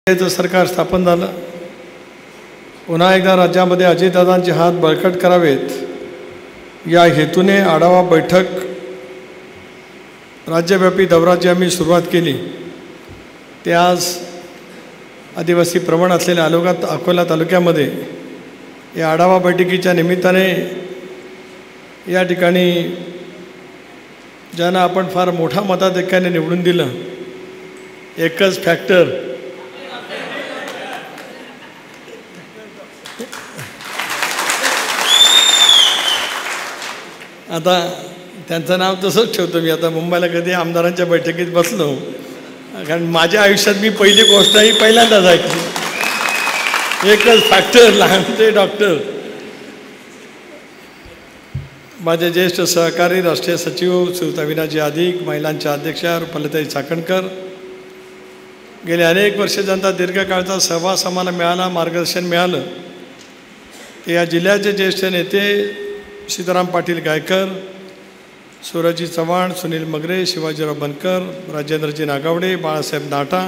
सरकार स्थापन झालं. पुन्हा एकदा राज्यामध्ये अजितदादांचे हात बळकट करावेत या हेतूने आढावा बैठक राज्यव्यापी दौऱ्याची आम्ही सुरुवात केली. ते आज आदिवासी प्रवण असलेल्या अकोला तालुक्यामध्ये या आढावा बैठकीच्या निमित्ताने या ठिकाणी ज्यांना आपण फार मोठा मताधिक्याने निवडून दिलं, एकच फॅक्टर आता त्यांचं नाव तसंच ठेवतो मी. आता मुंबईला कधी आमदारांच्या बैठकीत बसलो, कारण माझ्या आयुष्यात मी पहिली गोष्ट ही पहिल्यांदाच ऐकली. एकच फॅक्टर, लहानचे डॉक्टर. माझे ज्येष्ठ सहकारी राष्ट्रीय सचिव श्रीयुत अविनाशजी अधिक, महिलांच्या अध्यक्षा रुपालीताई चाकणकर, गेले अनेक वर्ष ज्यांचा दीर्घकाळचा सहवास आम्हाला मिळाला, मार्गदर्शन मिळालं, ते या जिल्ह्याचे ज्येष्ठ नेते सीताराम पाटील गायकर, सूरजजी चव्हाण, सुनील मगरे, शिवाजीराव बनकर, राजेंद्रजी नागावडे, बाळासाहेब नाटा,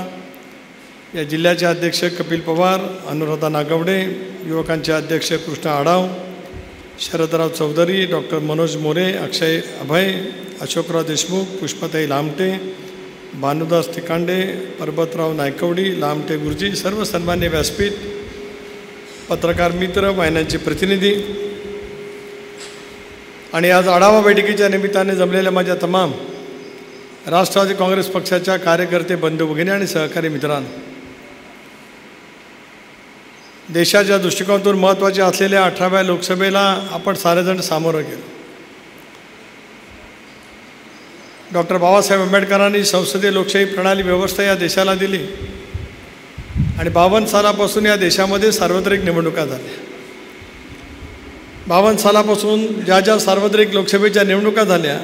या जिल्ह्याचे अध्यक्ष कपिल पवार, अनुराधा नागावडे, युवकांचे अध्यक्ष कृष्ण आडाव, शरदराव चौधरी, डॉक्टर मनोज मोरे, अक्षय अभय, अशोकराव देशमुख, पुष्पाताई लामटे, भानुदास तिकांडे, परबतराव नायकवडी, लामटे गुरुजी, सर्व सन्मान्य व्यासपीठ, पत्रकार मित्र, वाहिन्यांचे प्रतिनिधी आणि आज आढावा बैठकीच्या निमित्ताने जमलेल्या माझ्या तमाम राष्ट्रवादी काँग्रेस पक्षाच्या कार्यकर्ते, बंधू भगिनी आणि सहकारी मित्रांनो, देशाच्या दृष्टिकोनातून महत्त्वाचे असलेल्या 18व्या लोकसभेला आपण सारेजण सामोरं गेलो. डॉक्टर बाबासाहेब आंबेडकरांनी संसदीय लोकशाही प्रणाली व्यवस्था या देशाला दिली आणि 52 सालापासून या देशामध्ये सार्वत्रिक निवडणुका झाल्या. 52 सालापासून ज्या सार्वत्रिक लोकसभेच्या निवडणुका झाल्या,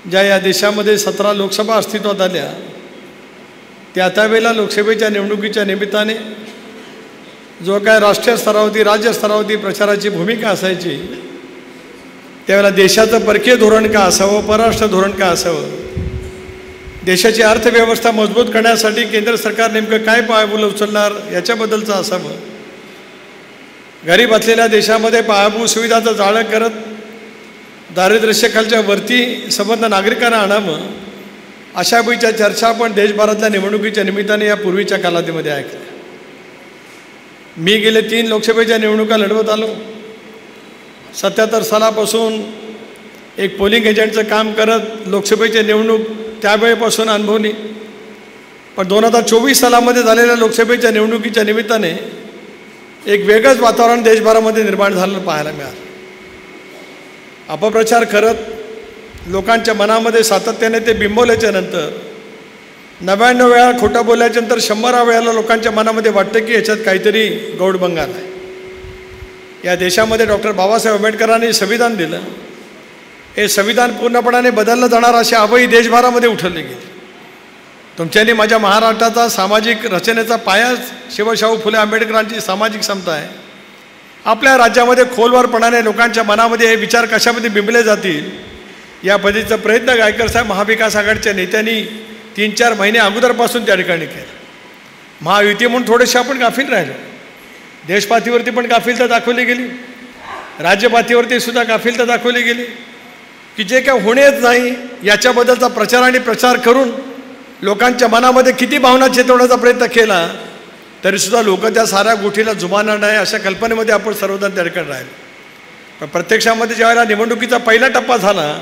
ज्या या देशामध्ये 17 लोकसभा अस्तित्वात आल्या, त्यावेळेला लोकसभेच्या निवडणुकीच्या निमित्ताने जो काय राष्ट्रीय स्तरावरती, राज्य स्तरावरती प्रचाराची भूमिका असायची, त्यावेळेला देशाचं परकीय धोरण का असावं, परराष्ट्र धोरण का असावं, देशाची अर्थव्यवस्था मजबूत करण्यासाठी केंद्र सरकार नेमकं काय पावलं उचलणार याच्याबद्दलचं असावं, गरीब असलेल्या देशामध्ये पायाभूत सुविधाचं जाळं करत दारिद्र्यरेषेखालच्या वरती संबंध नागरिकांना आणावं, अशा पैकीच्या चर्चा आपण देशभरातल्या निवडणुकीच्या निमित्ताने या पूर्वीच्या कालावधीमध्ये ऐकल्या. मी गेले 3 लोकसभेच्या निवडणुका लढवत आलो. 77 सालापासून एक पोलिंग एजंटचं काम करत लोकसभेची निवडणूक त्यावेळेपासून अनुभवली. पण 2024 सालामध्ये झालेल्या लोकसभेच्या निवडणुकीच्या निमित्ताने एक वेगळंच वातावरण देशभरामध्ये निर्माण झालेलं पाहायला मिळालं. अपप्रचार करत लोकांच्या मनामध्ये सातत्याने ते बिंबवल्याच्या नंतर 99 वेळा खोटं बोलल्याच्या नंतर 100 वेळाला लोकांच्या मनामध्ये वाटतं की याच्यात काहीतरी गौडबंगाल आहे. या देशामध्ये डॉक्टर बाबासाहेब आंबेडकरांनी संविधान दिलं. हे संविधान पूर्णपणाने बदललं जाणार अशी आवाही देशभरामध्ये उठवली गेली. तुमच्यानी माझ्या महाराष्ट्राचा सामाजिक रचनेचा पाया शिवशाहू फुले आंबेडकरांची सामाजिक समता आहे. आपल्या राज्यामध्ये खोलवरपणाने लोकांच्या मनामध्ये हे विचार कशामध्ये बिंबले जातील या पद्धतीचा प्रयत्न गायकर साहेब महाविकास आघाडीच्या नेत्यांनी 3-4 महिने अगोदरपासून त्या ठिकाणी केलं. महायुती म्हणून थोडेसे आपण गाफील राहिलो. देशपातळीवरती पण गाफीलता दाखवली गेली, राज्यपातळीवरती सुद्धा गाफीलता दाखवली गेली की जे काय होणेच नाही याच्याबद्दलचा प्रचार आणि प्रचार करून लोकांच्या मनामध्ये किती भावना चेतवण्याचा प्रयत्न केला तरीसुद्धा लोक त्या साऱ्या गोष्टीला जुमानणार नाही अशा कल्पनेमध्ये आपण सर्वजण त्या ठिकाणी राहिलो. पण प्रत्यक्षामध्ये ज्यावेळेला निवडणुकीचा पहिला टप्पा झाला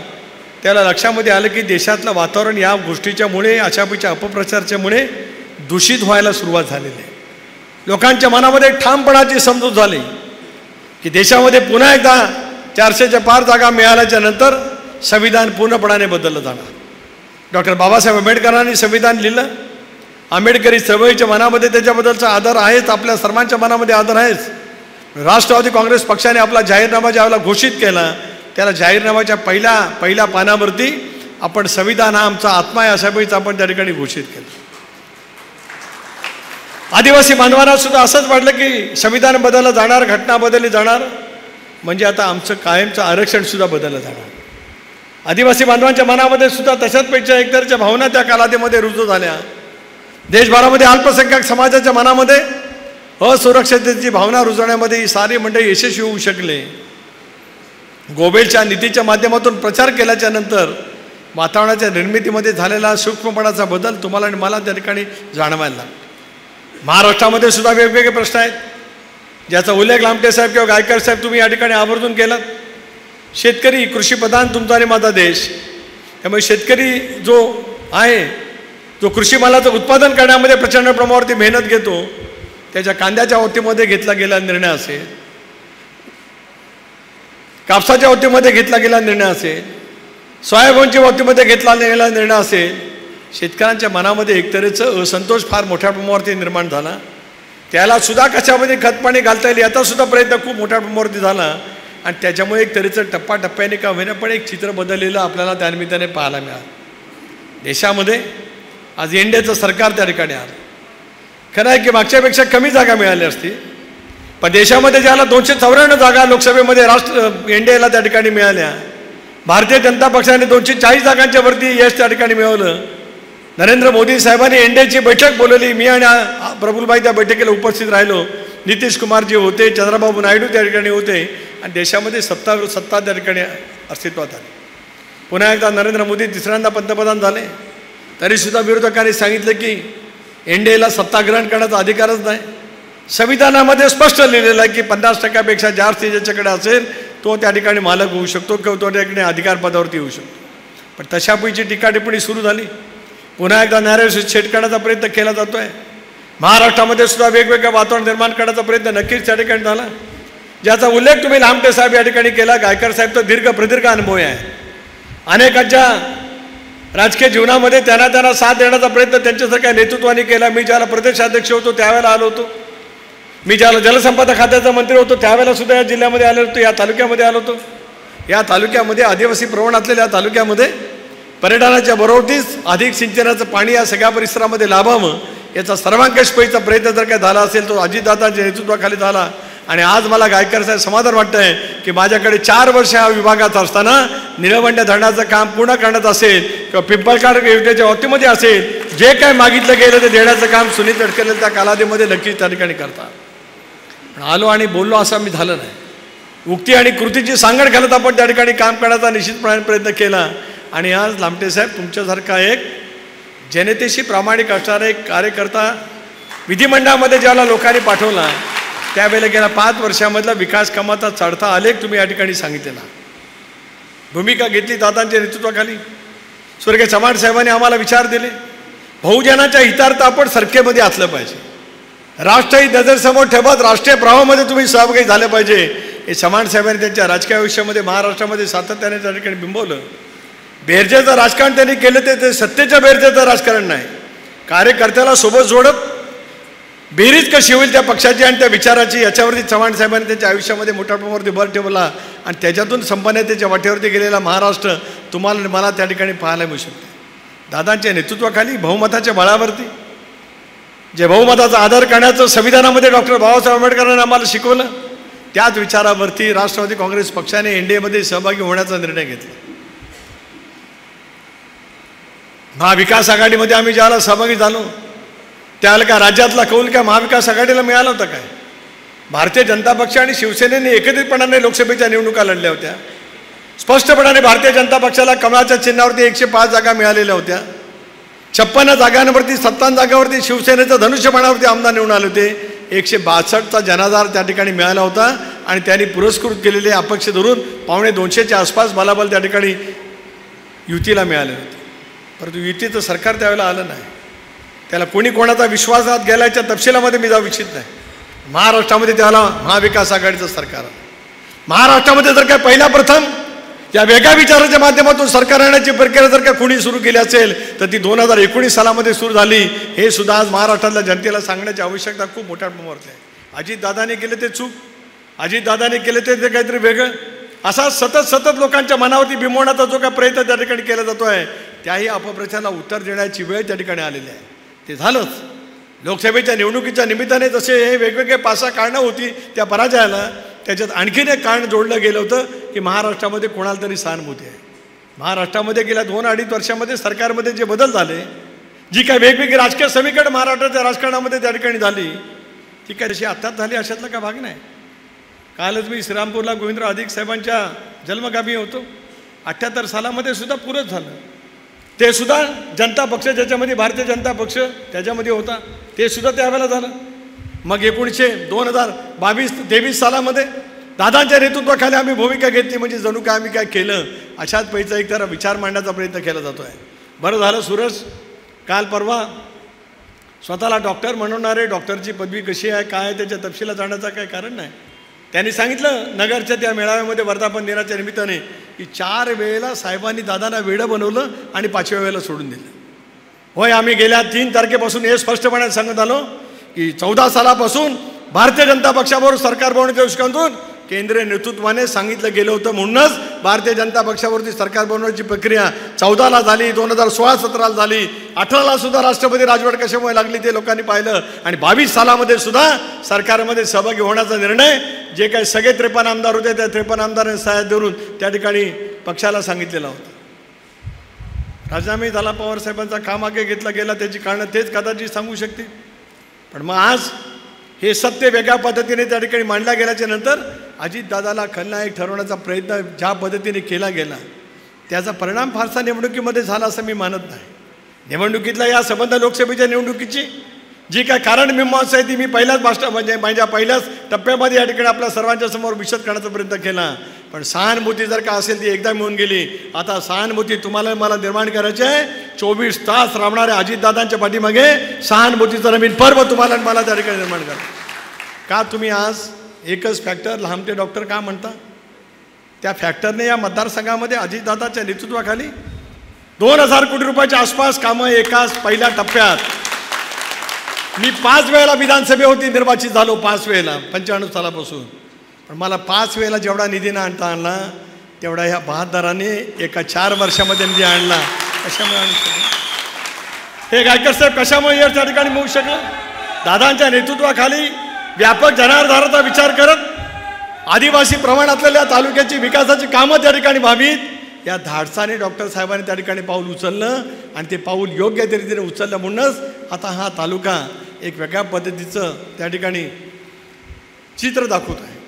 त्याला लक्षामध्ये आलं की देशातलं वातावरण या गोष्टीच्यामुळे, अशापैकी अपप्रचाराच्यामुळे दूषित व्हायला सुरुवात झालेली आहे. लोकांच्या मनामध्ये ठामपणाची समजूत झाली की देशामध्ये पुन्हा एकदा 400च्या पार जागा मिळाल्याच्या नंतर संविधान पूर्णपणाने बदललं जाणार. डॉक्टर बाबासाहेब आंबेडकरांनी संविधान लिहिलं. आंबेडकरी चळवळीच्या मनामध्ये त्याच्याबद्दलचा आदर आहेच, आपल्या सर्वांच्या मनामध्ये आदर आहेच. राष्ट्रवादी काँग्रेस पक्षाने आपला जाहीरनामा ज्यावेळेला घोषित केला त्याला जाहीरनाम्याच्या पहिल्या पानावरती आपण संविधान हा आमचा आत्मा आहे अशापैकीच आपण त्या ठिकाणी घोषित केलं. आदिवासी बांधवांना सुद्धा असंच वाटलं की संविधान बदललं जाणार, घटना बदलली जाणार, म्हणजे आता आमचं कायमचं आरक्षणसुद्धा बदललं जाणार. आदिवासी बांधवांच्या मनामध्ये सुद्धा तशाच पेक्षा एकतरच्या भावना त्या कालावधीमध्ये रुजू झाल्या. देशभरामध्ये अल्पसंख्याक समाजाच्या मनामध्ये असुरक्षिततेची भावना रुजवण्यामध्ये ही सारी मंडळी यशस्वी होऊ शकले. गोबेलच्या नीतीच्या माध्यमातून प्रचार केल्याच्या नंतर वातावरणाच्या निर्मितीमध्ये झालेला सूक्ष्मपणाचा बदल तुम्हाला आणि मला त्या ठिकाणी जाणवायला लागला. महाराष्ट्रामध्ये सुद्धा वेगवेगळे प्रश्न आहेत, ज्याचा उल्लेख लामटे साहेब किंवा गायकर साहेब तुम्ही या ठिकाणी आवर्जून केलात. शेतकरी कृषीप्रधान तुमचा आणि माझा देश, त्यामुळे शेतकरी जो आहे, जो कृषी मालाचं उत्पादन करण्यामध्ये प्रचंड प्रमाणावरती मेहनत घेतो, त्याच्या कांद्याच्या बाबतीमध्ये घेतला गेला निर्णय असेल, कापसाच्या बाबतीमध्ये घेतला गेला निर्णय असेल, सोयाबीनच्या बाबतीमध्ये घेतला गेलेला निर्णय असेल, शेतकऱ्यांच्या मनामध्ये एकतऱ्हेचं असंतोष फार मोठ्या प्रमाणावरती निर्माण झाला. त्याला सुद्धा कशामध्ये खतपाणी घालता येईल याचा सुद्धा प्रयत्न खूप मोठ्या प्रमाणावरती झाला. आणि त्याच्यामुळे एक तऱ्हेचं टप्प्याटप्प्याने का होईना पण एक चित्र बदललेलं आपल्याला त्यानिमित्ताने पाहायला मिळालं. देशामध्ये आज एनडीएचं सरकार त्या ठिकाणी आलं. खरं आहे की मागच्यापेक्षा कमी जागा मिळाल्या असतील, पण देशामध्ये ज्याला 294 जागा लोकसभेमध्ये एनडीएला त्या ठिकाणी मिळाल्या, भारतीय जनता पक्षाने 240 जागांच्या वरती यश त्या ठिकाणी मिळवलं. नरेंद्र मोदी साहेबांनी एनडीएची बैठक बोलवली. मी आणि प्रफुल्लभाई त्या बैठकीला उपस्थित राहिलो. नितीश कुमारजी होते, चंद्रबाबू नायडू त्या ठिकाणी होते आणि देशामध्ये सत्ता त्या ठिकाणी अस्तित्वात आली. पुन्हा एकदा नरेंद्र मोदी तिसऱ्यांदा पंतप्रधान झाले, तरीसुद्धा विरोधकांनी सांगितलं की एनडीएला सत्ता ग्रहण करण्याचा अधिकारच नाही. संविधानामध्ये स्पष्ट लिहिलेलं आहे की 50% जास्त ज्याच्याकडे असेल तो त्या ठिकाणी मालक होऊ शकतो किंवा तो त्या ठिकाणी अधिकार पदावरती येऊ शकतो. पण तशापैकी टीका टिप्पणी सुरू झाली. पुन्हा एकदा नॅरेटिव्ह सेट करण्याचा प्रयत्न केला जातो आहे. महाराष्ट्रामध्ये सुद्धा वेगवेगळं वातावरण निर्माण करण्याचा प्रयत्न नक्कीच त्या ठिकाणी झाला, ज्याचा उल्लेख तुम्ही लामटे साहेब या ठिकाणी केला. गायकर साहेब तर प्रदीर्घ अनुभव आहे. अनेकांच्या राजकीय जीवनामध्ये त्यांना साथ देण्याचा प्रयत्न त्यांच्यासारख्या नेतृत्वाने केला. मी ज्याला प्रदेशाध्यक्ष होतो त्यावेळेला आलो होतो, मी ज्याला जलसंपदा खात्याचा मंत्री होतो त्यावेळेला सुद्धा या जिल्ह्यामध्ये आलो होतो, या तालुक्यामध्ये आलो होतो. या तालुक्यामध्ये आदिवासी प्रवण असलेल्या या तालुक्यामध्ये पर्यटनाच्या बरोबरीच अधिक सिंचनाचं पाणी या सगळ्या परिसरामध्ये लाभावं याचा सर्वांकषपैचा प्रयत्न जर काय झाला असेल तो अजितदादांच्या नेतृत्वाखाली झाला. आणि आज मला गायकर साहेब समाधान वाटतं आहे की माझ्याकडे 4 वर्ष हा विभागात असताना निळवंडे धरणाचं काम पूर्ण करण्यात असेल किंवा पिंपळखाड योजनेच्या बाबतीमध्ये असेल, जे काय मागितलं गेलं ते देण्याचं काम सुनील तटकरे त्या कालावधीमध्ये नक्कीच त्या ठिकाणी करतात. पण आलो आणि बोललो असं मी झालं नाही. उक्ती आणि कृतीची सांगड घालत आपण त्या ठिकाणी काम करण्याचा निश्चितपणे प्रयत्न केला. आणि आज लामटे साहेब तुमच्यासारखा एक जनतेशी प्रामाणिक असणारा एक कार्यकर्ता विधिमंडळामध्ये ज्याला लोकांनी पाठवला, त्यावेळेला गेल्या 5 वर्षामधला विकास कामाचा चढता आलेख तुम्ही या ठिकाणी सांगितलेला. भूमिका घेतली दादांच्या नेतृत्वाखाली. स्वर्गीय चव्हाण साहेबांनी आम्हाला विचार दिले. बहुजनाच्या हितार्थ आपण सरकेमध्ये असलं पाहिजे, राष्ट्रहित नजरेसमोर ठेवत राष्ट्रीय प्रवाहामध्ये तुम्ही सहभागी झाले पाहिजे. हे चव्हाण साहेबांनी त्यांच्या राजकीय आयुष्यामध्ये महाराष्ट्रामध्ये सातत्याने त्या ठिकाणी बिंबवलं. बेरजेचं राजकारण त्यांनी केलं ते सत्तेच्या बेरजेचं राजकारण नाही. कार्यकर्त्याला सोबत जोडत बेरीज कशी होईल त्या पक्षाची आणि त्या विचाराची याच्यावरती चव्हाण साहेबांनी त्यांच्या आयुष्यामध्ये मोठ्या प्रमाणावरती भर ठेवला. आणि त्याच्यातून संपन्नतेच्या वाटेवरती गेलेला महाराष्ट्र तुम्हाला मला त्या ठिकाणी पाहायला मिळू शकते. दादांच्या नेतृत्वाखाली बहुमताच्या बळावरती जे बहुमताचा आदर करण्याचं संविधानामध्ये डॉक्टर बाबासाहेब आंबेडकरांनी आम्हाला शिकवलं, त्याच विचारावरती राष्ट्रवादी काँग्रेस पक्षाने एनडीएमध्ये सहभागी होण्याचा निर्णय घेतला. महाविकास आघाडीमध्ये आम्ही ज्याला सहभागी झालो त्याला काय राज्यातला कौल काय महाविकास आघाडीला मिळाला होता काय? भारतीय जनता पक्ष आणि शिवसेनेने एकत्रितपणाने लोकसभेच्या निवडणुका लढल्या होत्या. स्पष्टपणाने भारतीय जनता पक्षाला कमळाच्या चिन्हावरती 105 जागा मिळालेल्या होत्या. 56 जागांवरती 57 जागांवरती शिवसेनेचं धनुष्यबाणावरती आमदार निवडून आले होते. 162चा जनाधार त्या ठिकाणी मिळाला होता आणि त्यांनी पुरस्कृत केलेले अपक्ष धरून 250च्या आसपास बलाबल त्या ठिकाणी युतीला मिळाले होते. परंतु युतीचं सरकार त्यावेळेला आलं नाही. त्याला कोणी कोणाचा विश्वासात गेल्याच्या तपशिलामध्ये मी जाऊ इच्छित नाही. महाराष्ट्रामध्ये त्याला महाविकास आघाडीचं सरकार आलं. महाराष्ट्रामध्ये जर काय पहिला प्रथम या वेगळ्या विचाराच्या माध्यमातून सरकार आणण्याची प्रक्रिया जर का कोणी सुरू केली असेल तर ती 2019 सालामध्ये सुरू झाली. हे सुद्धा आज महाराष्ट्रातल्या जनतेला सांगण्याची आवश्यकता खूप मोठ्या प्रमाणावरती आहे. अजितदादांनी केले ते चूक, अजितदादांनी केले ते काहीतरी वेगळं, असा सतत लोकांच्या मनावरती बिंबवण्याचा जो काय प्रयत्न त्या ठिकाणी केला जातो आहे त्याही अपप्रचाराला उत्तर देण्याची वेळ त्या ठिकाणी आलेली आहे. ते झालंच. लोकसभेच्या निवडणुकीच्या निमित्ताने जसे हे वेगवेगळे 5-6 कारणं होती त्या पराजयाला, त्याच्यात आणखीन एक कारण जोडलं गेलं होतं की महाराष्ट्रामध्ये कोणाला तरी सहानुभूती आहे. महाराष्ट्रामध्ये गेल्या 2-2.5 वर्षामध्ये सरकारमध्ये जे बदल झाले जी काय वेगवेगळी राजकीय समीकरण महाराष्ट्राच्या राजकारणामध्ये त्या ठिकाणी झाली ती काय तशी आत्ताच झाली अशातला का भाग नाही. कालच मी श्रीरामपूरला गोविंदराव अधिक साहेबांच्या जन्मगामी होतो. 78 सालामध्ये सुद्धा पुरंच झालं. ते सुद्धा जनता पक्ष ज्याच्यामध्ये भारतीय जनता पक्ष त्याच्यामध्ये होता ते सुद्धा त्यावेळेला झालं. मग 2022-23 सालामध्ये दादांच्या नेतृत्वाखाली आम्ही भूमिका घेतली म्हणजे जणू काय आम्ही काय केलं अशाच पैसा एक तर विचार मांडण्याचा प्रयत्न केला जातो आहे. बरं झालं सूरज काल परवा स्वतःला डॉक्टर म्हणवणारे डॉक्टरची पदवी कशी आहे काय आहे त्याच्या तपशिला जाण्याचं काही कारण नाही. त्यांनी सांगितलं नगरच्या त्या मेळाव्यामध्ये वर्धापन दिनाच्या निमित्ताने की 4 वेळेला साहेबांनी दादांना वेडं बनवलं आणि 5व्या वेळेला सोडून दिलं. होय आम्ही गेल्या 3 तारखेपासून हे स्पष्टपणे सांगत आलो की 14 सालापासून भारतीय जनता पक्षाबरोबर सरकार बनवण्याच्या दृष्टिकोनातून केंद्रीय नेतृत्वाने सांगितलं गेलं होतं. म्हणूनच भारतीय जनता पक्षावरती सरकार बनवण्याची प्रक्रिया 14ला झाली, 2016-17ला झाली, 18ला सुद्धा राष्ट्रपती राजवट कशामुळे लागली ते लोकांनी पाहिलं आणि 22 सालामध्ये सुद्धा सरकारमध्ये सहभागी होण्याचा निर्णय जे काही सगळे 53 आमदार होते त्या 53 आमदारांनी सह्या धरून त्या ठिकाणी पक्षाला सांगितलेला होता. राजीनामे झाला पवारसाहेबांचा का मागे घेतला गेला त्याची कारणं तेच कदाचित सांगू शकतील. पण मग आज हे सत्य वेगळ्या पद्धतीने त्या ठिकाणी मांडल्या गेल्याच्या नंतर अजितदादाला खलनायक ठरवण्याचा प्रयत्न ज्या पद्धतीने केला गेला त्याचा परिणाम फारसा निवडणुकीमध्ये झाला असं मी मानत नाही. निवडणुकीतल्या या संबंध लोकसभेच्या निवडणुकीची जी काय कारण मीमांसा आहे ती मी पहिल्याच म्हणजे माझ्या पहिल्याच टप्प्यामध्ये या ठिकाणी आपल्या सर्वांच्या समोर विशद करण्याचा प्रयत्न केला. पण सहानुभूती जर का असेल ती एकदा मिळून गेली. आता सहानुभूती तुम्हाला मला निर्माण करायची आहे. 24 तास राबणाऱ्या अजितदादांच्या पाठीमागे सहानुभूतीचं नवीन पर्व तुम्हाला मला त्या ठिकाणी निर्माण करा. का तुम्ही आज एकच फॅक्टर लहामटे डॉक्टर का म्हणता? त्या फॅक्टरने या मतदारसंघामध्ये अजितदादाच्या नेतृत्वाखाली 2000 कोटी रुपयाच्या आसपास कामं एकाच पहिल्या टप्प्यात. मी 5 वेळेला विधानसभेवरती निर्वाचित झालो 5 वेळेला 95 सालापासून. पण मला 5 वेळेला जेवढा निधी आणता आणला तेवढा ह्या बहादरांनी एका 4 वर्षामध्ये निधी आणला. कशामुळे आणू शकलं हे गायकर साहेब कशामुळे या त्या ठिकाणी मिळू शकलं? दादांच्या नेतृत्वाखाली व्यापक जनाधाराचा विचार करत आदिवासी प्रमाण असलेल्या तालुक्याची विकासाची कामं त्या ठिकाणी व्हावीत या धाडसाने डॉक्टर साहेबांनी त्या ठिकाणी पाऊल उचललं आणि ते पाऊल योग्य रीतीने उचललं. म्हणूनच आता हा तालुका एक वेगळ्या पद्धतीचं त्या ठिकाणी चित्र दाखवत आहे.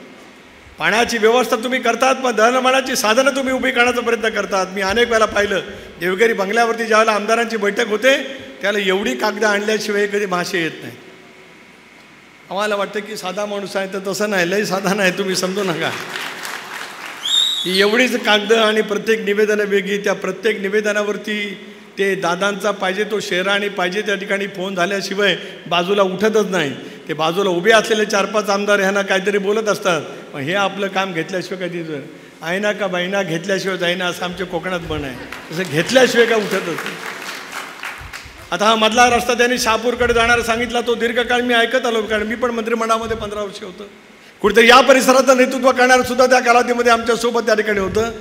पाण्याची व्यवस्था तुम्ही करतात पण दळणवळणाची साधनं तुम्ही उभी करण्याचा प्रयत्न करतात. मी अनेक वेळेला पाहिलं देवगिरी बंगल्यावरती ज्यावेळेला आमदारांची बैठक होते त्याला एवढी कागदं आणल्याशिवाय कधी भाषा येत नाही. आम्हाला वाटतं की साधा माणूस आहे तर तसं नाही, लय साधा नाही, तुम्ही समजू नका. ही एवढीच कागदं आणि प्रत्येक निवेदनं वेगळी. त्या प्रत्येक निवेदनावरती ते दादांचा पाहिजे तो शेरा आणि पाहिजे त्या ठिकाणी फोन झाल्याशिवाय बाजूला उठतच नाही. ते बाजूला उभे असलेले 4-5 आमदार ह्यांना काहीतरी बोलत असतात. पण हे आपलं काम घेतल्याशिवाय कधी आयना का बायना घेतल्याशिवाय जाईना असं आमच्या कोकणात म्हण आहे. तसं घेतल्याशिवाय का उठतच नाही. आता हा मधला रस्ता त्यांनी शहापूरकडे जाणारा सांगितला तो दीर्घकाळ मी ऐकत आलो कारण मी पण मंत्रिमंडळामध्ये 15 वर्ष होतं. कुठेतरी या परिसराचं नेतृत्व करणारं सुद्धा त्या कालावधीमध्ये आमच्यासोबत त्या ठिकाणी होतं.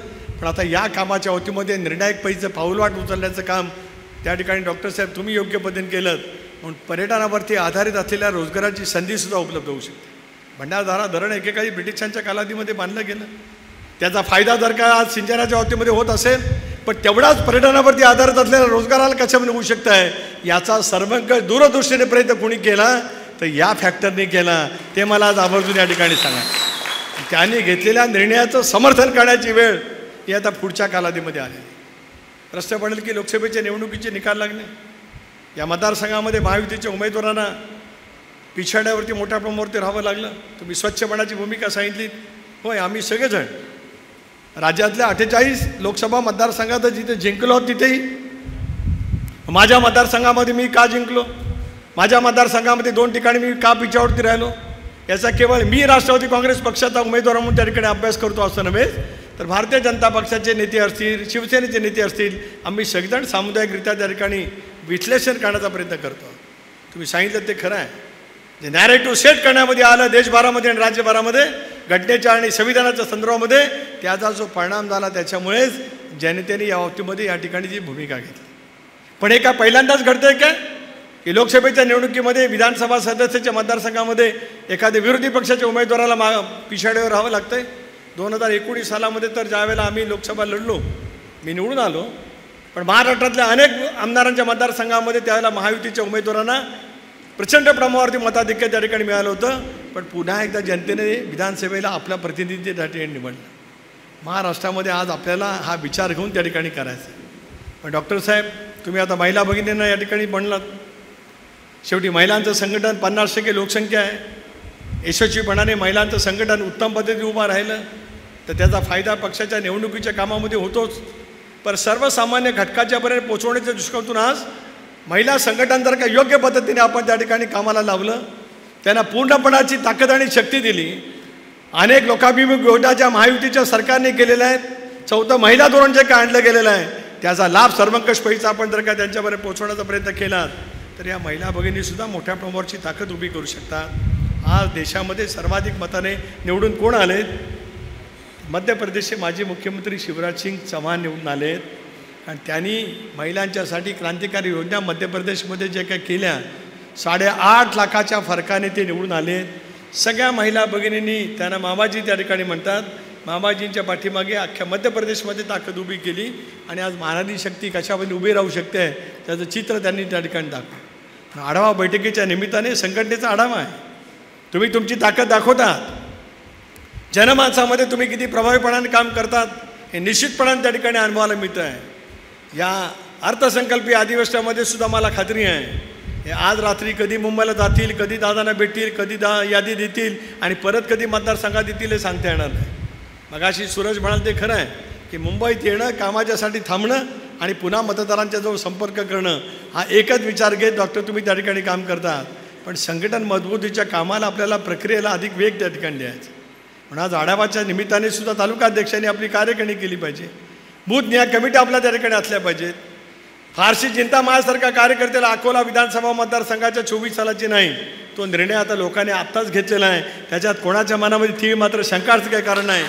पण आता या कामाच्या वतीमध्ये निर्णायक पैचं पाऊलवाट उचलण्याचं काम त्या ठिकाणी डॉक्टर साहेब तुम्ही योग्य पद्धतीने केलं म्हणून पर्यटनावरती आधारित असलेल्या रोजगाराची संधीसुद्धा उपलब्ध होऊ शकते. भंडारदरा धरण एकेकाळी ब्रिटिशांच्या कालावधीमध्ये बांधलं गेलं. त्याचा फायदा जर का आज सिंचनाच्या बाबतीमध्ये होत असेल पण तेवढाच पर्यटनावरती आधारित असलेल्या रोजगाराला कशामध्ये होऊ शकतं आहे याचा सर्वंकष दूरदृष्टीने प्रयत्न कोणी केला तर या फॅक्टरने केला. ते मला आज आवर्जून या ठिकाणी सांगा. त्यांनी घेतलेल्या निर्णयाचं समर्थन करण्याची वेळ ही आता पुढच्या कालावधीमध्ये आलेली. प्रश्न पडेल की लोकसभेच्या निवडणुकीचे निकाल लागले. या मतदारसंघामध्ये महायुतीच्या उमेदवारांना पिछाड्यावरती मोठ्या प्रमाणावरती राहावं लागलं. तुम्ही स्वच्छपणाची भूमिका सांगितली. होय आम्ही सगळेजण राज्यातल्या 48 लोकसभा मतदारसंघात जिथे जिंकलो तिथेही माझ्या मतदारसंघामध्ये मी का जिंकलो, माझ्या मतदारसंघामध्ये 2 ठिकाणी मी का पिछावरती राहिलो याचा केवळ मी राष्ट्रवादी काँग्रेस पक्षाचा उमेदवार म्हणून त्या ठिकाणी अभ्यास करतो असं नव्हे तर भारतीय जनता पक्षाचे नेते असतील शिवसेनेचे नेते असतील आम्ही सगळेजण सामुदायिकरित्या त्या ठिकाणी विश्लेषण करण्याचा प्रयत्न करतो. तुम्ही सांगितलं ते खरं आहे. जे नॅरेटिव्ह सेट करण्यामध्ये आलं देशभरामध्ये आणि राज्यभरामध्ये घटनेच्या आणि संविधानाच्या संदर्भामध्ये त्याचा जो परिणाम झाला त्याच्यामुळेच जनतेने या बाबतीमध्ये या ठिकाणी जी भूमिका घेतली. पण हे काय पहिल्यांदाच घडतंय काय की लोकसभेच्या निवडणुकीमध्ये विधानसभा सदस्याच्या मतदारसंघामध्ये एखाद्या विरोधी पक्षाच्या उमेदवाराला पिछाडीवर राहावं लागतंय. 2019 सालामध्ये तर ज्यावेळेला आम्ही लोकसभा लढलो मी निवडून आलो पण महाराष्ट्रातल्या अनेक आमदारांच्या मतदारसंघामध्ये त्यावेळेला महायुतीच्या उमेदवारांना प्रचंड प्रमाणावरती मताधिक्य त्या ठिकाणी मिळालं होतं. पण पुन्हा एकदा जनतेने विधानसभेला आपला प्रतिनिधी त्या ठिकाणी निवडला. महाराष्ट्रामध्ये आज आपल्याला हा विचार घेऊन त्या ठिकाणी करायचा. पण डॉक्टर साहेब, तुम्ही आता महिला भगिनींना या ठिकाणी म्हणलात. शेवटी महिलांचं संघटन 50% लोकसंख्या आहे. यशस्वीपणाने महिलांचं संघटन उत्तम पद्धतीने उभं राहिलं तर त्याचा फायदा पक्षाच्या निवडणुकीच्या कामामध्ये होतोच. पण सर्वसामान्य घटकाच्यापर्यंत पोचवण्याच्या दृष्टिकोनातून आज महिला संघटन जर का योग्य पद्धतीने आपण त्या ठिकाणी कामाला लावलं, त्यांना पूर्णपणाची ताकद आणि शक्ती दिली. अनेक लोकाभिमुख योजना ज्या महायुतीच्या सरकारने केलेल्या आहेत, 4थं महिला धोरण जे काय आणलं गेलेलं आहे त्याचा लाभ सर्वंकष पैसा आपण जर का त्यांच्यापर्यंत पोहोचवण्याचा प्रयत्न केला तर या महिला भगिनीसुद्धा मोठ्या प्रमाणावरची ताकद उभी करू शकतात. आज देशामध्ये सर्वाधिक मताने निवडून कोण आलेत? मध्य प्रदेशचे माजी मुख्यमंत्री शिवराज सिंग चौहान निवडून आलेत. आणि त्यांनी महिलांच्यासाठी क्रांतिकारी योजना मध्य प्रदेशमध्ये जे काही केल्या 8.5 लाखाच्या फरकाने ते निवडून आलेत. सगळ्या महिला भगिनींनी त्यांना मामाजी त्या ठिकाणी म्हणतात. मामाजींच्या पाठीमागे अख्ख्या मध्य प्रदेशमध्ये ताकद उभी केली आणि आज महाराणी शक्ती कशामध्ये उभी राहू शकते त्याचं चित्र त्यांनी त्या ठिकाणी दाखवलं. आढावा बैठकीच्या निमित्ताने संघटनेचा आढावा आहे. तुम्ही तुमची ताकद दाखवतात. जनमानसामध्ये तुम्ही किती प्रभावीपणाने काम करतात हे निश्चितपणाने त्या ठिकाणी अनुभवायला मिळतं आहे. या अर्थसंकल्पीय अधिवेशनामध्ये सुद्धा मला खात्री आहे हे आज रात्री कधी मुंबईला जातील, कधी दादांना भेटतील, कधी यादी देतील आणि परत कधी मतदारसंघात येतील हे सांगता येणार नाही. मगाशी सूरज म्हणाल ते खरं आहे की मुंबईत येणं, कामाच्यासाठी थांबणं आणि पुन्हा मतदारांच्या जवळ संपर्क करणं हा एकच विचार घेत डॉक्टर तुम्ही त्या ठिकाणी काम करतात. पण संघटन मजबूतीच्या कामाला आपल्याला प्रक्रियेला अधिक वेग त्या ठिकाणी द्यायचा. म्हणून आज आढावाच्या निमित्ताने सुद्धा तालुकाध्यक्षांनी आपली कार्यकारिणी केली पाहिजे. बूथ निया कमिटी आपल्या त्या ठिकाणी असल्या पाहिजेत. फारशी चिंता माझ्यासारख्या कार्यकर्त्याला अकोला विधानसभा मतदारसंघाच्या 24 सालाची नाही. तो निर्णय आता लोकांनी आत्ताच घेतलेला आहे. त्याच्यात कोणाच्या मनामध्ये तीळ मात्र शंकाचं काही कारण नाही.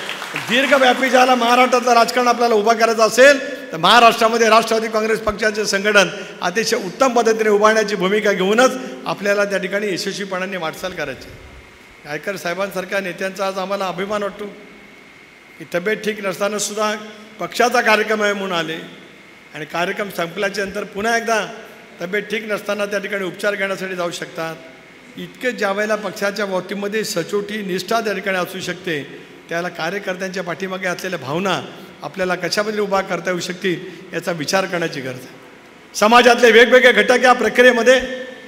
दीर्घव्यापी ज्याला महाराष्ट्रातलं राजकारण आपल्याला उभा करायचं असेल तर महाराष्ट्रामध्ये राष्ट्रवादी काँग्रेस पक्षाचे संघटन अतिशय उत्तम पद्धतीने उभारण्याची भूमिका घेऊनच आपल्याला त्या ठिकाणी यशस्वीपणाने वाटचाल करायची. गायकर साहेबांसारख्या नेत्यांचा आज आम्हाला अभिमान वाटतो की तब्येत ठीक नसतानासुद्धा पक्षाचा कार्यक्रम आहे म्हणून आले आणि कार्यक्रम संपल्याच्या नंतर पुन्हा एकदा तब्येत ठीक नसताना त्या ठिकाणी उपचार घेण्यासाठी जाऊ शकतात. इतके ज्यावेळेला पक्षाच्या बाबतीमध्ये सचोटी निष्ठा त्या ठिकाणी असू शकते त्याला कार्यकर्त्यांच्या पाठीमागे असलेल्या भावना आपल्याला कशामध्ये उभा करता येऊ शकतील याचा विचार करण्याची गरज आहे. समाजातले वेगवेगळे घटक या प्रक्रियेमध्ये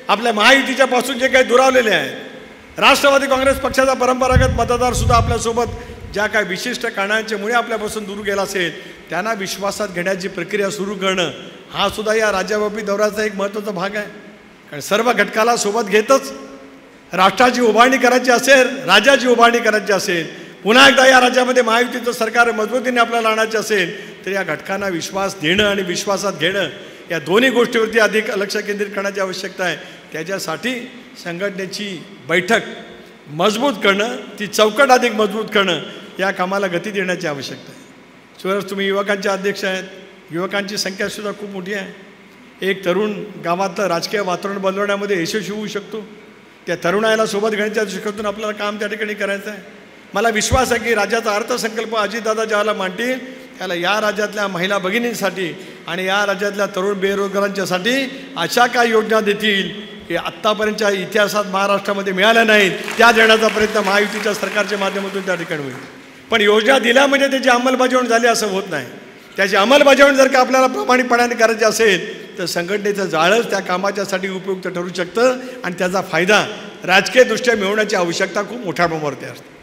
आपल्या महायुतीच्यापासून जे काही दुरावलेले आहेत, राष्ट्रवादी काँग्रेस पक्षाचा परंपरागत मतदारसुद्धा आपल्यासोबत ज्या काही विशिष्ट कारणांच्यामुळे आपल्यापासून दूर गेला असेल त्यांना विश्वासात घेण्याची प्रक्रिया सुरू करणं हा सुद्धा या राज्यव्यापी दौऱ्याचा एक महत्त्वाचा भाग आहे. कारण सर्व घटकाला सोबत घेतच राष्ट्राची उभारणी करायची असेल, राज्याची उभारणी करायची असेल, पुन्हा एकदा या राज्यामध्ये महायुतीचं सरकार मजबूतीने आपल्याला आणायचं असेल तर या घटकांना विश्वास देणं आणि विश्वासात घेणं या दोन्ही गोष्टीवरती अधिक लक्ष केंद्रित करण्याची आवश्यकता आहे. त्याच्यासाठी संघटनेची बैठक मजबूत करणं, ती चौकट अधिक मजबूत करणं या कामाला गती देण्याची आवश्यकता आहे. सूरज, तुम्ही युवकांचे अध्यक्ष आहेत. युवकांची संख्यासुद्धा खूप मोठी आहे. एक तरुण गावातलं राजकीय वातावरण बदलवण्यामध्ये यशस्वी होऊ शकतो. त्या तरुणाला सोबत घेण्याच्या दृष्टीकोनातून आपल्याला काम त्या ठिकाणी करायचं आहे. मला विश्वास आहे की राज्याचा अर्थसंकल्प अजितदादा ज्याला मांडतील त्याला या राज्यातल्या महिला भगिनींसाठी आणि या राज्यातल्या तरुण बेरोजगारांच्यासाठी अशा काय योजना देतील की आत्तापर्यंतच्या इतिहासात महाराष्ट्रामध्ये मिळाल्या नाहीत त्या देण्याचा प्रयत्न महायुतीच्या सरकारच्या माध्यमातून त्या ठिकाणी होईल. पण योजना दिल्या म्हणजे त्याची अंमलबजावणी झाली असं होत नाही. त्याची अंमलबजावणी जर का आपल्याला प्रामाणिकपणाने करायची असेल तर संघटनेचं जाळंच त्या कामाच्यासाठी उपयुक्त ठरू शकतं आणि त्याचा फायदा राजकीयदृष्ट्या मिळवण्याची आवश्यकता खूप मोठ्या प्रमाणावरती असते.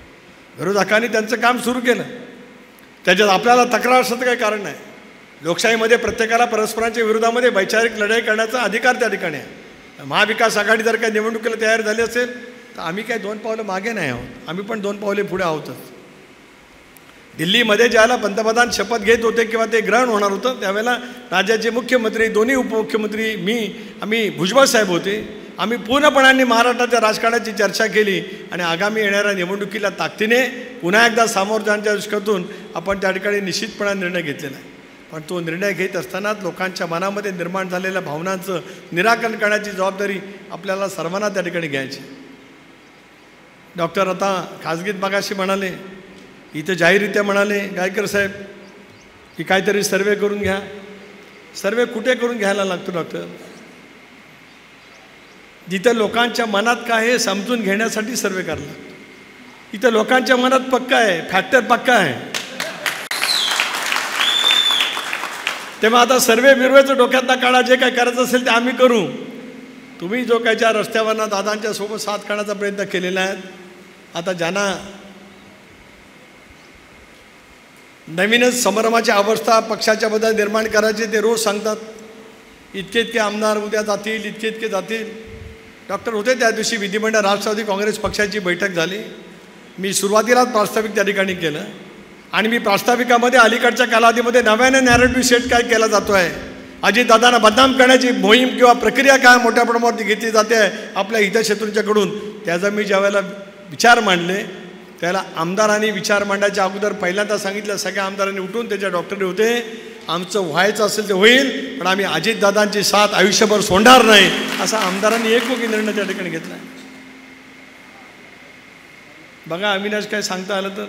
विरोधकांनी त्यांचं काम सुरू केलं, त्याच्यात आपल्याला तक्रार असण्याचं काही कारण नाही. लोकशाहीमध्ये प्रत्येकाला परस्परांच्या विरोधामध्ये वैचारिक लढाई करण्याचा अधिकार त्या ठिकाणी आहे. महाविकास आघाडी जर काही निवडणुकीला तयार झाली असेल तर आम्ही काही 2 पावलं मागे नाही आहोत, आम्ही पण 2 पावले पुढे आहोतच. दिल्लीमध्ये ज्याला पंतप्रधान शपथ घेत होते किंवा ते ग्रहण होणार होतं त्यावेळेला राज्याचे मुख्यमंत्री, दोन्ही उपमुख्यमंत्री, आम्ही भुजबळ साहेब होते. आम्ही पूर्णपणाने महाराष्ट्राच्या राजकारणाची चर्चा केली आणि आगामी येणाऱ्या निवडणुकीला ताकदीने पुन्हा एकदा सामोरं जाण्याच्या दृष्टीकोनातून आपण त्या ठिकाणी निश्चितपणे निर्णय घेतलेला आहे. पण तो निर्णय घेत असतानाच लोकांच्या मनामध्ये निर्माण झालेल्या भावनांचं निराकरण करण्याची जबाबदारी आपल्याला सर्वांना त्या ठिकाणी घ्यायची. डॉक्टर आता खाजगीत मागाशी म्हणाले, इथं जाहीररित्या म्हणाले गायकर साहेब की काहीतरी सर्वे करून घ्या. सर्वे कुठे करून घ्यायला लागतो डॉक्टर? जिथं लोकांच्या मनात काय आहे समजून घेण्यासाठी सर्वे करायला लागतो. इथं लोकांच्या मनात पक्का आहे, फॅक्टर पक्का आहे. तेव्हा आता सर्वे बिर्वेचं डोक्यातला काढा, जे काय करायचं असेल ते आम्ही करू. तुम्ही जो काय ज्या रस्त्यावरनं दादांच्या सोबत साथ करण्याचा प्रयत्न केलेला आहे, आता ज्यांना नवीनच संभ्रमाची अवस्था पक्षाच्या बद्दल निर्माण करायची ते रोज सांगतात, इतके इतके आमदार उद्या जातील, इतके इतके जातील. डॉक्टर होते त्या दिवशी विधिमंडळ राष्ट्रवादी काँग्रेस पक्षाची बैठक झाली. मी सुरुवातीलाच प्रास्ताविक त्या ठिकाणी केलं आणि मी प्रास्ताविकामध्ये अलीकडच्या कालावधीमध्ये नव्याने नॅरेटिव्ह सेट काय केला जातो आहे, अजितदादांना बदनाम करण्याची मोहीम किंवा प्रक्रिया काय मोठ्या प्रमाणावरती घेतली जाते आहे आपल्या हितशत्रूंच्याकडून, त्याचा मी ज्यावेळेला विचार मांडले त्याला आमदारांनी विचार मांडायच्या अगोदर पहिल्यांदा सांगितलं, सगळ्या आमदारांनी उठून त्याच्या डॉक्टरने होते, आमचं व्हायचं असेल ते होईल पण आम्ही अजितदादांची साथ आयुष्यभर सोडणार नाही, असा आमदारांनी एकमुखी निर्णय त्या ठिकाणी घेतला. बघा अविनाश काय सांगता आलं तर,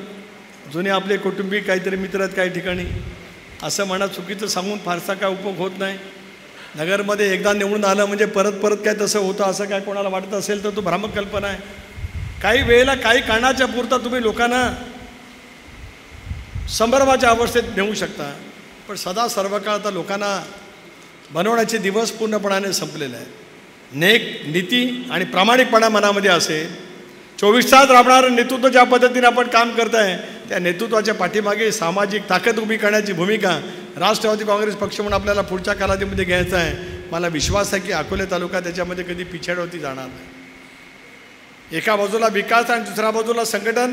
जुने आपले कौटुंबिक काहीतरी मित्र आहेत काही ठिकाणी, असं म्हणा चुकीचं सांगून फारसा काय उपयोग होत नाही. नगरमध्ये एकदा निवडून आलं म्हणजे परत परत काय तसं होतं असं काय कोणाला वाटत असेल तर तो भ्रामक कल्पना आहे. काही वेळेला काही कारणाच्या पुरता तुम्ही लोकांना संभ्रमाच्या अवस्थेत नेऊ शकता, पण सदा सर्व काळ आता लोकांना बनवण्याचे दिवस पूर्णपणाने संपलेले आहेत. नीती आणि प्रामाणिकपणा मनामध्ये असेल, 24 तास राबणारं नेतृत्व ज्या पद्धतीने आपण काम करत आहे त्या नेतृत्वाच्या पाठीमागे सामाजिक ताकद उभी करण्याची भूमिका राष्ट्रवादी काँग्रेस पक्ष म्हणून आपल्याला पुढच्या कालावधीमध्ये घ्यायचा आहे. मला विश्वास आहे की अकोले तालुका त्याच्यामध्ये कधी पिछाडवरती जाणार नाही. एका बाजूला विकास आणि दुसऱ्या बाजूला संघटन,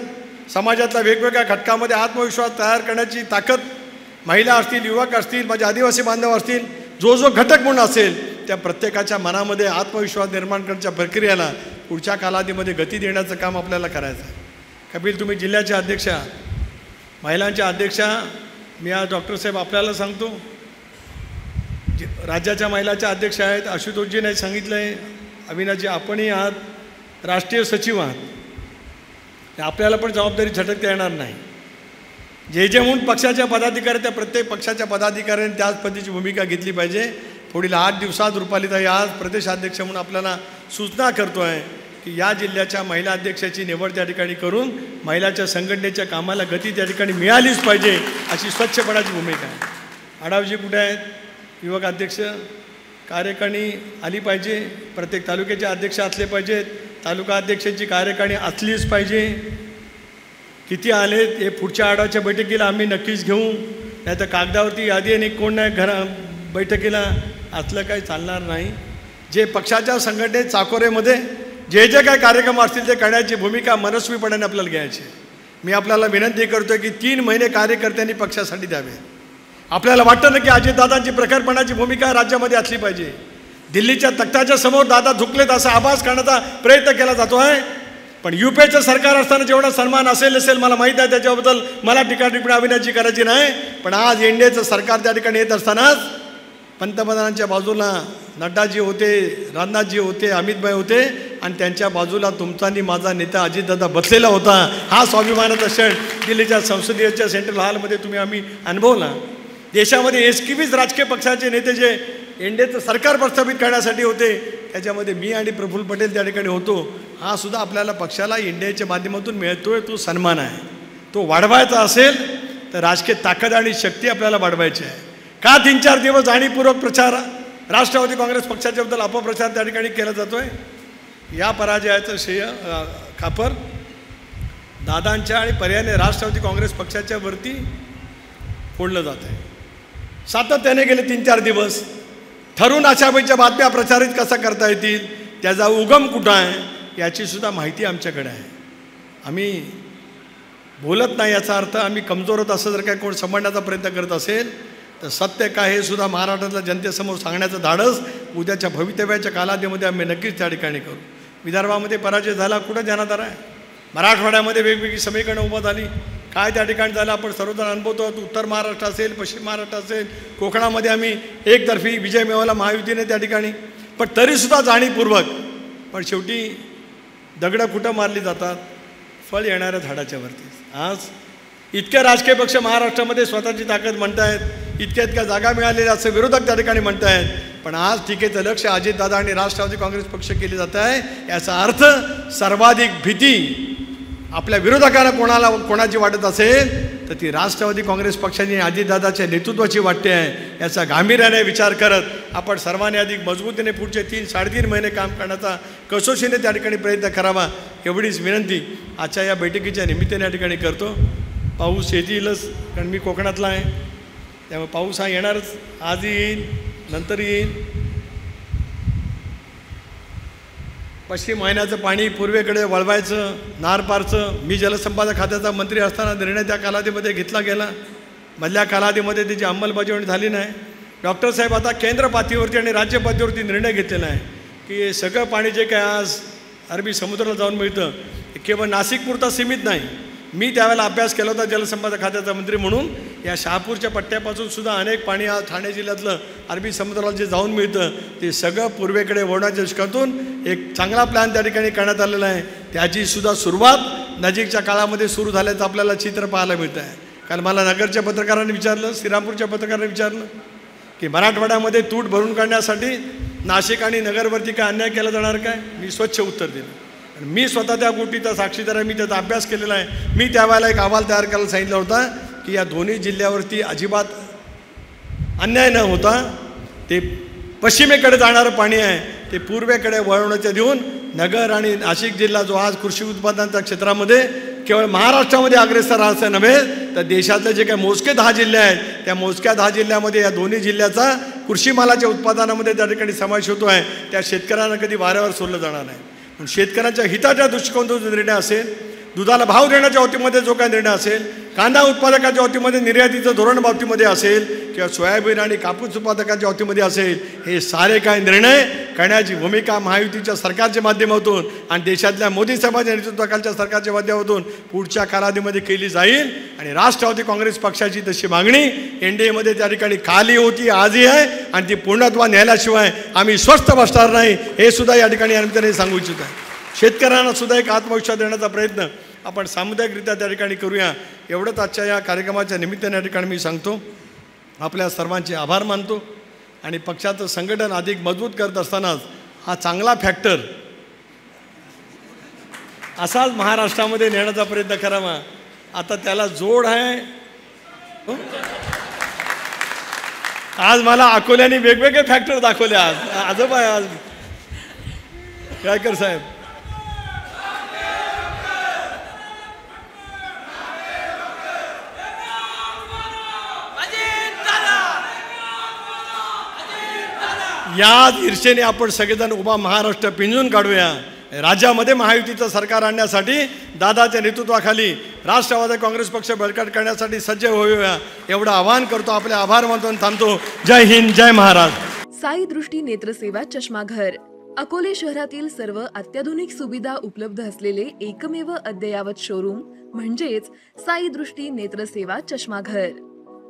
समाजातल्या वेगवेगळ्या घटकामध्ये आत्मविश्वास तयार करण्याची ताकद, महिला असतील, युवक असतील, माझे आदिवासी बांधव असतील, जो जो घटक म्हणून असेल त्या प्रत्येकाच्या मनामध्ये आत्मविश्वास निर्माण करण्याच्या प्रक्रियेला पुढच्या कालावधीमध्ये गती देण्याचं काम आपल्याला करायचं आहे. कपिल तुम्ही जिल्ह्याचे अध्यक्ष, महिलांच्या अध्यक्षा, मी आज डॉक्टरसाहेब आपल्याला सांगतो राज्याच्या महिलाच्या अध्यक्ष आहेत, आशुतोषजीने सांगितलं आहे, अविनाशजी आपणही आहात, राष्ट्रीय सचिव आहात, आपल्याला पण जबाबदारी झटकता येणार नाही. जे म्हणून पक्षाच्या पदाधिकारी त्या प्रत्येक पक्षाच्या पदाधिकाऱ्यांनी त्याच पद्धतीची भूमिका घेतली पाहिजे. पुढील 8 दिवसात रुपालीताई आज प्रदेशाध्यक्ष म्हणून आपल्याला सूचना करतो आहे की या जिल्ह्याच्या महिला अध्यक्षाची निवड त्या ठिकाणी करून महिलाच्या संघटनेच्या कामाला गती त्या ठिकाणी मिळालीच पाहिजे अशी स्वच्छपणाची भूमिका आहे. आढावजी कुठे आहेत? युवक अध्यक्ष, कार्यकारिणी आली पाहिजे, प्रत्येक तालुक्याचे अध्यक्ष असले पाहिजेत, तालुका अध्यक्षांची कार्यकारिणी असलीच पाहिजे. किती आलेत हे पुढच्या आढाव्याच्या बैठकीला आम्ही नक्कीच घेऊ, नाही तर कागदावरती यादी आणि कोण नाही बैठकीला असलं काही चालणार नाही. जे पक्षाच्या संघटनेत चाकोरेमध्ये जे काय कार्यक्रम असतील ते करण्याची भूमिका मनस्वीपणाने आपल्याला घ्यायची. मी आपल्याला विनंती करतो की 3 महिने कार्यकर्त्यांनी पक्षासाठी द्यावे. आपल्याला वाटतं ना की अजितदादांची प्रखरपणाची भूमिका राज्यामध्ये असली पाहिजे. दिल्लीच्या तख्ताच्या समोर दादा झुकलेत असा आभास करण्याचा प्रयत्न केला जातो आहे, पण युपीचं सरकार असताना जेवढा सन्मान असेल मला माहीत आहे, त्याच्याबद्दल मला टिप्पणी अविनाशची करायची नाही. पण आज एनडीएचं सरकार त्या ठिकाणी येत असतानाच पंतप्रधानांच्या बाजूला नड्डाजी होते, राजनाथजी होते, अमितभाई होते आणि त्यांच्या बाजूला तुमचा आणि माझा नेता अजितदादा बसलेला होता. हा स्वाभिमानाचा क्षण दिल्लीच्या संसदीयच्या सेंट्रल हॉलमध्ये आम्ही अनुभवला. देशामध्ये 21 राजकीय पक्षाचे नेते जे एनडीएचं सरकार प्रस्थापित करण्यासाठी होते त्याच्यामध्ये मी आणि प्रफुल्ल पटेल त्या ठिकाणी होतो. हा सुद्धा आपल्याला पक्षाला एनडीएच्या माध्यमातून मिळतोय तो सन्मान आहे. तो वाढवायचा असेल तर राजकीय ताकद आणि शक्ती आपल्याला वाढवायची आहे. का 3-4 दिवस जाणीवपूर्वक प्रचार राष्ट्रवादी काँग्रेस पक्षाच्याबद्दल अपप्रचार त्या ठिकाणी केला जातोय? या पराजयाचं श्रेय खापर दादांच्या आणि पर्यायाने राष्ट्रवादी काँग्रेस पक्षाच्या वरती फोडलं जात आहे. सातत्याने गेले 3-4 दिवस ठरून आशाबाईच्या बातम्या प्रचारित कसा करता येतील, त्याचा उगम कुठं आहे याची सुद्धा माहिती आमच्याकडे आहे. आम्ही बोलत नाही याचा अर्थ आम्ही कमजोर होत असं जर काय कोण समजण्याचा प्रयत्न करत असेल तर सत्य काय हे सुद्धा महाराष्ट्रातल्या जनतेसमोर सांगण्याचं धाडस उद्याच्या भवितव्याच्या कालावधीमध्ये आम्ही नक्कीच त्या ठिकाणी करू. विदर्भामध्ये पराजय झाला, कुठं जाणार आहे? मराठवाड्यामध्ये वेगवेगळी समीकरणं उभं झाली, काय त्या ठिकाणी झालं आपण सर्वजण अनुभवतो. उत्तर महाराष्ट्र असेल, पश्चिम महाराष्ट्र असेल, कोकणामध्ये आम्ही एकतर्फी विजय मिळवला महायुतीने त्या ठिकाणी. पण तरीसुद्धा जाणीवपूर्वक, पण शेवटी दगडं कुठं मारली जातात? फळ येणाऱ्या झाडाच्या वरती. आज इतके राजकीय पक्ष महाराष्ट्रामध्ये स्वतःची ताकद म्हणतायत, इतक्या जागा मिळालेल्या असं विरोधक त्या ठिकाणी म्हणत आहेत. पण आज टीकेचं लक्ष अजितदादा आणि राष्ट्रवादी काँग्रेस पक्ष केले जात आहे. याचा अर्थ सर्वाधिक भीती आपल्या विरोधकांना कोणाची वाटत असेल तर ती राष्ट्रवादी काँग्रेस पक्षाने अजितदादाच्या नेतृत्वाची वाटते आहे. याचा गांभीर्याने विचार करत आपण सर्वांनी अधिक मजबूतीने पुढचे 3-3.5 महिने काम करण्याचा कसोशीने त्या ठिकाणी प्रयत्न करावा एवढीच विनंती आजच्या या बैठकीच्या निमित्ताने या ठिकाणी करतो. पाऊस येतीलच, कारण मी कोकणातला आहे, त्यामुळे पाऊस हा येणारच. आज येईल, नंतर येईल. पश्चिम वाहिन्याचं पाणी पूर्वेकडे वळवायचं, नारपारचं मी जलसंपदा खात्याचा मंत्री असताना निर्णय त्या कालावधीमध्ये घेतला गेला. मधल्या कालावधीमध्ये त्याची अंमलबजावणी झाली नाही. डॉक्टर साहेब आता केंद्र पातळीवरती आणि राज्य पातळीवरती निर्णय घेतलेला आहे की हे सगळं पाणी जे काय आज अरबी समुद्राला जाऊन मिळतं हे केवळ नाशिकपुरता सीमित नाही. मी त्यावेळेला अभ्यास केला होता जलसंपदा खात्याचा मंत्री म्हणून. या शहापूरच्या पट्ट्यापासून सुद्धा अनेक पाणी आज ठाणे जिल्ह्यातलं अरबी समुद्राला जे जाऊन मिळतं ते सगळं पूर्वेकडे वळवण्याच्या दृष्टीकोनातून एक चांगला प्लॅन त्या ठिकाणी करण्यात आलेला आहे. त्याची सुद्धा सुरुवात नजीकच्या काळामध्ये सुरू झाल्याचं आपल्याला चित्र पाहायला मिळतं आहे. काल मला नगरच्या पत्रकारांनी विचारलं, श्रीरामपूरच्या पत्रकारांनी विचारलं की मराठवाड्यामध्ये तूट भरून काढण्यासाठी नाशिक आणि नगरवरती काय अन्याय केला जाणार काय. मी स्वच्छ उत्तर दिलं. मी स्वतः त्या गोष्टीचा साक्षीदार आहे, मी त्याचा अभ्यास केलेला आहे. मी त्यावेळेला एक अहवाल तयार करायला सांगितला होता की या दोन्ही जिल्ह्यावरती अजिबात अन्याय न होता ते पश्चिमेकडे जाणारं पाणी आहे ते पूर्वेकडे वळवण्याचे देऊन नगर आणि नाशिक जिल्हा जो आज कृषी उत्पादनाच्या क्षेत्रामध्ये केवळ महाराष्ट्रामध्ये अग्रेसर असं नव्हे तर देशातले जे काही मोजके 10 जिल्हे आहेत त्या मोजक्या 10 जिल्ह्यामध्ये या दोन्ही जिल्ह्याचा कृषी मालाच्या उत्पादनामध्ये त्या ठिकाणी समावेश होतो आहे. त्या शेतकऱ्यांना कधी वाऱ्यावर सोडलं जाणार नाही. पण शेतकऱ्यांच्या हिताच्या दृष्टिकोनातून जो निर्णय असेल, दुधाला भाव देण्याच्या बाबतीमध्ये जो काही निर्णय असेल, कांदा उत्पादकाच्या बाबतीमध्ये निर्यातीचं धोरण बाबतीमध्ये असेल किंवा सोयाबीन आणि कापूस उत्पादकाच्या बाबतीमध्ये असेल, हे सारे काही निर्णय करण्याची भूमिका महायुतीच्या सरकारच्या माध्यमातून आणि देशातल्या मोदी साहेबांच्या नेतृत्वाखालच्या सरकारच्या माध्यमातून पुढच्या कालावधीमध्ये केली जाईल. आणि राष्ट्रवादी काँग्रेस पक्षाची तशी मागणी NDAमध्ये त्या ठिकाणी खाली होती, आजही आहे आणि ती पूर्णत्वात न्यायल्याशिवाय आम्ही स्वस्थ बसणार नाही हे सुद्धा या ठिकाणी या निमित्ताने सांगू इच्छित आहे. शेतकऱ्यांना सुद्धा एक आत्मविश्वास देण्याचा प्रयत्न आपण सामुदायिकरित्या त्या ठिकाणी करूया एवढंच आजच्या या कार्यक्रमाच्या निमित्ताने या ठिकाणी मी सांगतो. आपल्या सर्वांचे आभार मानतो आणि पक्षाचं संघटन अधिक मजबूत करत असतानाच हा चांगला फॅक्टर असाच महाराष्ट्रामध्ये नेण्याचा प्रयत्न करावा. आता त्याला जोड आहे. आज मला अकोल्याने वेगवेगळे फॅक्टर दाखवले. आजोबा आज गायकर साहेब याच ईर्षेने आपण सगळेजण उभा महाराष्ट्र पिंजून काढूया. राज्यामध्ये महायुतीचं सरकार आणण्यासाठी दादाच्या नेतृत्वाखाली राष्ट्रवादी काँग्रेस पक्ष बळकट करण्यासाठी सज्ज होऊया एवढं आवाहन करतो. आपले आभार मानून थांबतो. जय हिंद, जय महाराष्ट्र. साई दृष्टी नेत्रसेवा चष्माघर अकोले शहरातील सर्व अत्याधुनिक सुविधा उपलब्ध असलेले एकमेव अद्ययावत शोरूम म्हणजेच साई दृष्टी नेत्रसेवा चष्माघर.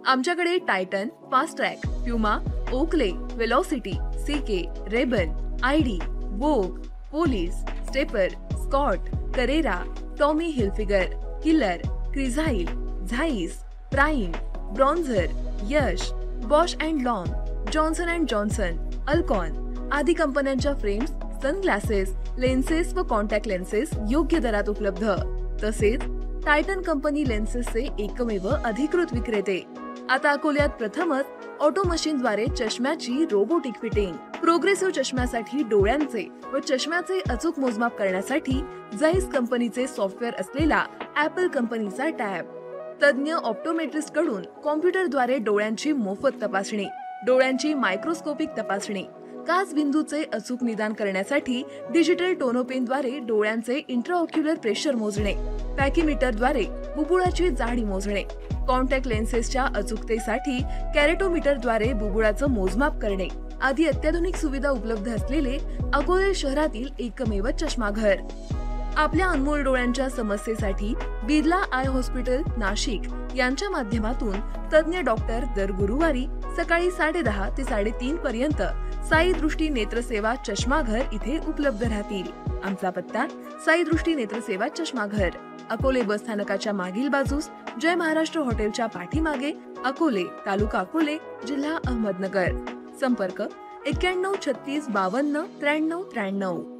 आमच्याकडे Titan, Fastrack, Puma, Oakley, Velocity, CK, Rayban, ID, Vogue, Police, Stepper, Scott, Carrera, Tommy Hilfiger, Killer, Crizal, Zeiss, Prime, Bronzer, Yash, Bausch and Lomb, Johnson and Johnson, Alcon आदी कंपन्यांच्या फ्रेम्स, सनग्लासेस, लेन्सेस व contact lenses योग्य दरात उपलब्ध. तसेच Titan company लेन्सेसचे एकमेव अधिकृत विक्रेते. आता अकोल्यात प्रथमच ऑटो मशीनद्वारे चष्म्याची रोबोटिक फिटिंग. प्रोग्रेसिव्ह चष्म्यासाठी डोळ्यांचे व चष्म्याचे अचूक मोजमाप करण्यासाठी जाईस कंपनीचे सॉफ्टवेअर असलेला ऍपल कंपनीचा टॅब. तज्ञ ऑप्टोमेट्रिस्ट कडून कॉम्प्युटरद्वारे डोळ्यांची मोफत तपासणी, डोळ्यांची मायक्रोस्कोपिक तपासणी, काच बिंदूचे अचूक निदान करण्यासाठी डिजिटल टोनोपेनद्वारे डोळ्यांचे इंट्राऑक्युलर प्रेशर मोजणे, पॅकीमीटरद्वारे बुबुळाची जाडी मोजणे, कॉन्टॅक्ट लेन्सेसच्या अचूकतेसाठी कॅरेटोमीटरद्वारे बुबुळाचं मोजमाप करणे आदी अत्याधुनिक सुविधा उपलब्ध असलेले अकोले शहरातील एकमेव चष्माघर. आपल्या अनमोल डोळ्यांच्या समस्येसाठी बिर्ला आय हॉस्पिटल नाशिक यांच्या माध्यमातून तज्ञ डॉक्टर दर गुरुवारी सकाळी 10:30 ते 3:30 पर्यंत साई दृष्टी नेत्रसेवा चष्माघर इथे उपलब्ध राहतील. आमचा पत्ता साई दृष्टी नेत्रसेवा चष्माघर, अकोले बस स्थानकाच्या मागील बाजूस, जय महाराष्ट्र हॉटेलच्या पाठीमागे, अकोले, तालुका अकोले, जिल्हा अहमदनगर. संपर्क 91 36 52 93 93.